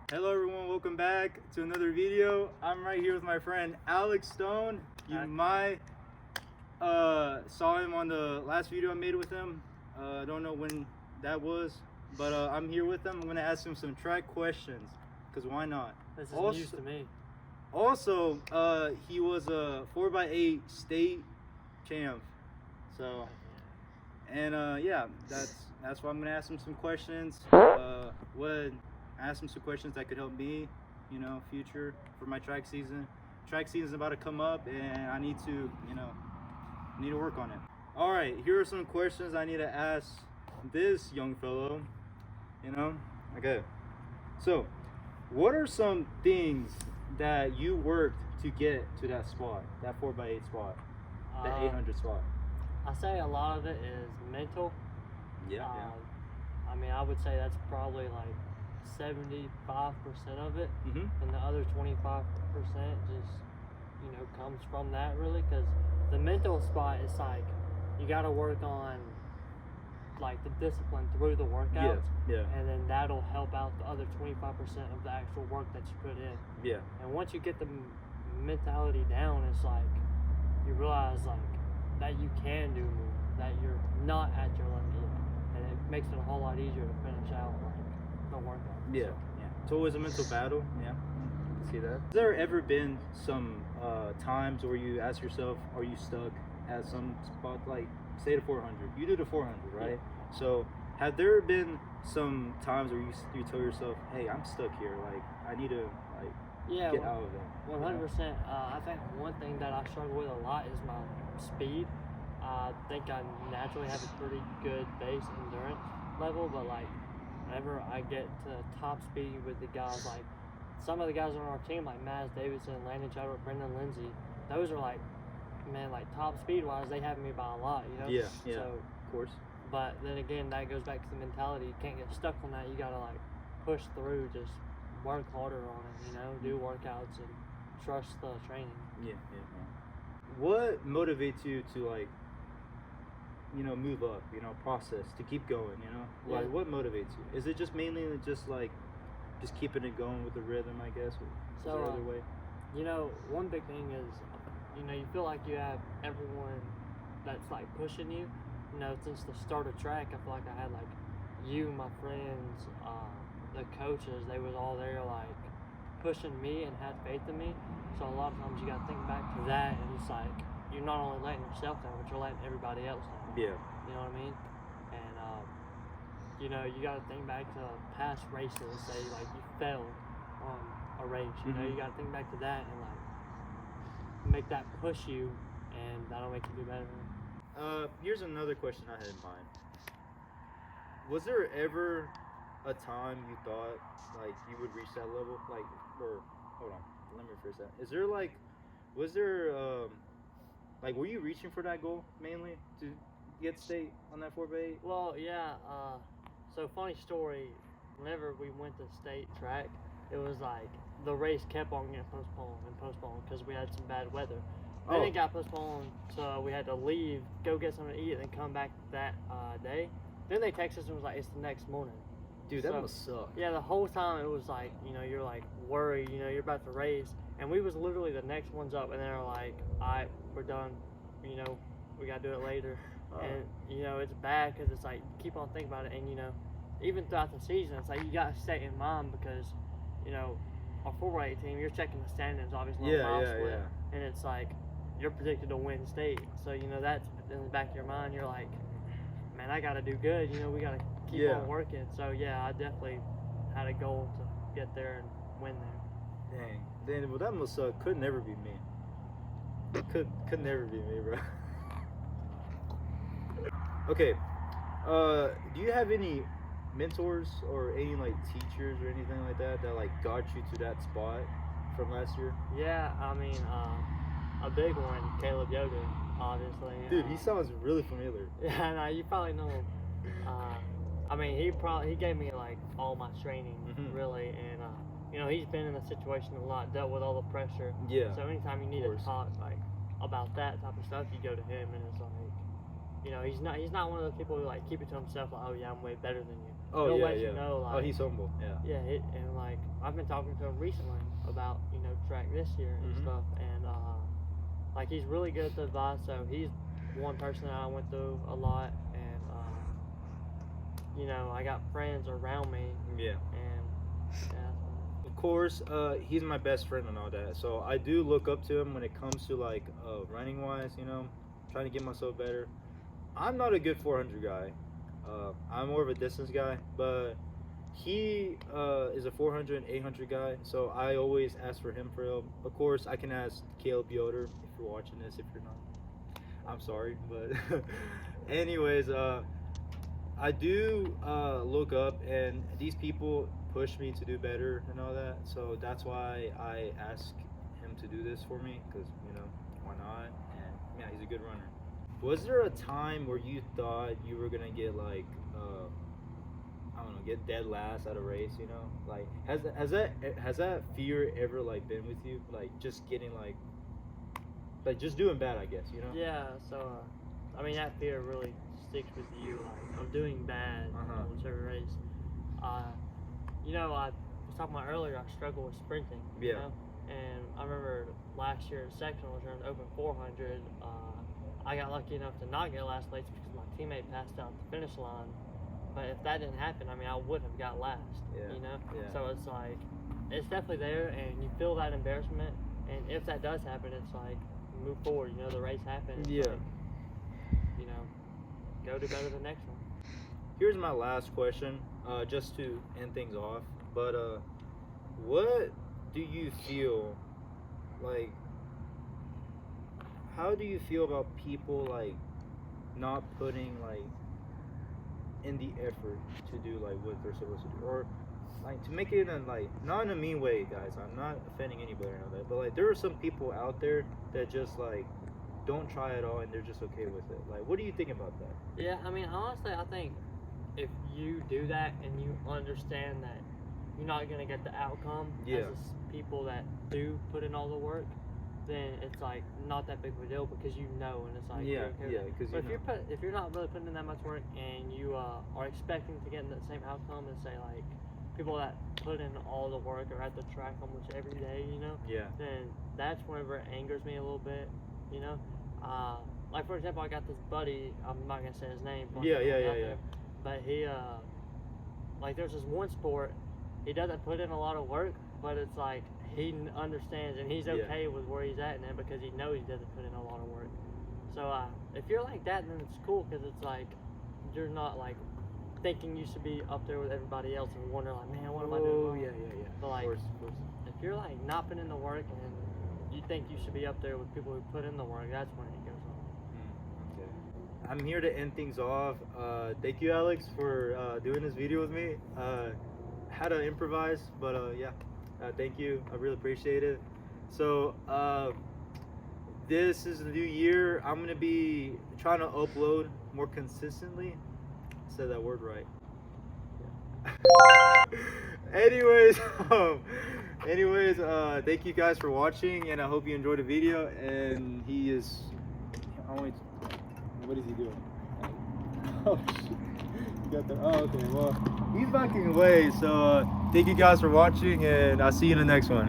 Hello everyone, welcome back to another video. I'm right here with my friend Alex Stone. You might saw him on the last video I made with him. I don't know when that was, but I'm here with him. I'm gonna ask him some track questions, because why not? This is news to me. Also, he was a 4x8 state champ. So, and yeah, that's why I'm gonna ask him some questions. Ask him some questions that could help me, future for my track season. Track season's about to come up, and I need to, work on it. All right, here are some questions I need to ask this young fellow. Okay. So, what are some things that you worked to get to that spot, that 4x8 spot, that 800 spot? I say a lot of it is mental. Yeah. I mean, I would say that's probably like 75% of it, and the other 25% just comes from that, really, because the mental spot is like you got to work on like the discipline through the workouts, and then that'll help out the other 25% of the actual work that you put in. And once you get the mentality down, it's like you realize like that you can do more, that you're not at your limit yet, and it makes it a whole lot easier to finish out like the workout. It's always a mental battle. See that? Has there ever been some times where you ask yourself, are you stuck at some spot, like say the 400? You do the 400, right? So have there been some times where you tell yourself, hey, I'm stuck here, like I need to get out of it? 100%. I think one thing that I struggle with a lot is my speed. I think I naturally have a pretty good base endurance level, but like whenever I get to top speed with the guys, like some of the guys on our team, like Maz Davidson, Landon Chadwick, Brendan Lindsay, those are like, man, like top speed wise, they have me by a lot, So, of course. But then again, that goes back to the mentality. You can't get stuck on that. You gotta like push through, just work harder on it, do workouts and trust the training. What motivates you to like, move up, process, to keep going, Like what motivates you? Is it just mainly just keeping it going with the rhythm, I guess? Or is there other way? One big thing is, you feel like you have everyone that's like pushing you. Since the start of track, I feel like I had like you, my friends, the coaches, they was all there like pushing me and had faith in me. So a lot of times you gotta think back to that, and it's like you're not only letting yourself down, but you're letting everybody else down. You know what I mean? And you gotta think back to past races. Say like you failed on a race, you gotta think back to that and like make that push you, and that'll make you do better. Here's another question I had in mind. Was there ever a time you thought like you would reach that level? Hold on, let me rephrase that. Were you reaching for that goal mainly to get state on that 4x8? Well, yeah. So funny story. Whenever we went to state track, it was like the race kept on getting postponed because we had some bad weather. Then it got postponed, so we had to leave, go get something to eat, and then come back that day. Then they texted us and was like, it's the next morning. Dude, that must suck. Yeah, the whole time it was like, you're like worried, you're about to race. And we was literally the next ones up, and they're like, all right, we're done. We got to do it later. And, it's bad because it's like, keep on thinking about it. And, even throughout the season, it's like, you got to stay in mind because, our 4x8 team, you're checking the standings, obviously, on mile split. And it's like, you're predicted to win state. So, that's in the back of your mind. You're like, man, I got to do good. We got to keep on working. So, yeah, I definitely had a goal to get there and win there. Dang. Well, that must suck. Could never be me. Could never be me, bro. Okay. Do you have any mentors or any like teachers or anything like that like got you to that spot from last year? Yeah, I mean, a big one, Caleb Yoder, obviously. Dude, he sounds really familiar. Yeah, no, you probably know him. I mean, he gave me like all my training, really, and he's been in the situation a lot, dealt with all the pressure. Yeah. So anytime you need to talk like about that type of stuff, you go to him, and it's like, he's not one of those people who like keep it to himself. Like, oh yeah, I'm way better than you. Oh he'll yeah, let yeah. you know, like, Oh, he's humble. Yeah. yeah, and like I've been talking to him recently about track this year and Mhm. stuff, and like he's really good at the advice. So he's one person that I went through a lot, and I got friends around me, Yeah. and yeah. Of course, he's my best friend and all that. So I do look up to him when it comes to like running wise. Trying to get myself better. I'm not a good 400 guy. I'm more of a distance guy, but he is a 400 and 800 guy. So I always ask for him for help. Of course, I can ask Caleb Yoder if you're watching this. If you're not, I'm sorry, but anyways, I do look up, and these people push me to do better and all that. So that's why I ask him to do this for me, because why not? And yeah, he's a good runner. Was there a time where you thought you were gonna get like I don't know, get dead last at a race? Like has that fear ever like been with you? Like just getting like just doing bad, I guess. Yeah. So I mean that fear really sticks with you, like of doing bad on whichever race. I was talking about earlier. I struggle with sprinting. Yeah. And I remember last year in sectionals during the Open 400, I got lucky enough to not get last place because my teammate passed out the finish line. But if that didn't happen, I mean, I would have got last. Yeah. Yeah. So it's like, it's definitely there, and you feel that embarrassment. And if that does happen, it's like, move forward. The race happened. Yeah. Like, go do better the next one. Here's my last question, just to end things off. But what do you feel like? How do you feel about people like not putting like in the effort to do like what they're supposed to do, or like to make it in like not in a mean way, guys? I'm not offending anybody or that, but like there are some people out there that just like don't try at all and they're just okay with it. Like, what do you think about that? Yeah, I mean, honestly, I think if you do that and you understand that you're not gonna get the outcome Yeah. as people that do put in all the work, then it's like not that big of a deal because and it's like Yeah, you're okay with yeah, it. 'cause But if you're not really putting in that much work and you are expecting to get that same outcome, and say like people that put in all the work are at the track almost every day, Yeah. then that's whenever it angers me a little bit, like for example, I got this buddy, I'm not gonna say his name, but Yeah. but he like there's this one sport he doesn't put in a lot of work, but it's like he understands and he's okay with where he's at in it because he knows he doesn't put in a lot of work. So if you're like that, then it's cool because it's like you're not like thinking you should be up there with everybody else and wondering like, man, what am I doing wrong? Yeah. But like, Of course. if you're like not putting in the work and you think you should be up there with people who put in the work, that's when it goes on. Okay. I'm here to end things off. Thank you, Alex, for doing this video with me. Had to improvise, but yeah. Thank you. I really appreciate it. So this is the new year. I'm gonna be trying to upload more consistently. Said that word right. Yeah. anyways, thank you guys for watching, and I hope you enjoyed the video. And he is. What is he doing? Oh shit. Okay. Well, he's backing away. So thank you guys for watching, and I'll see you in the next one.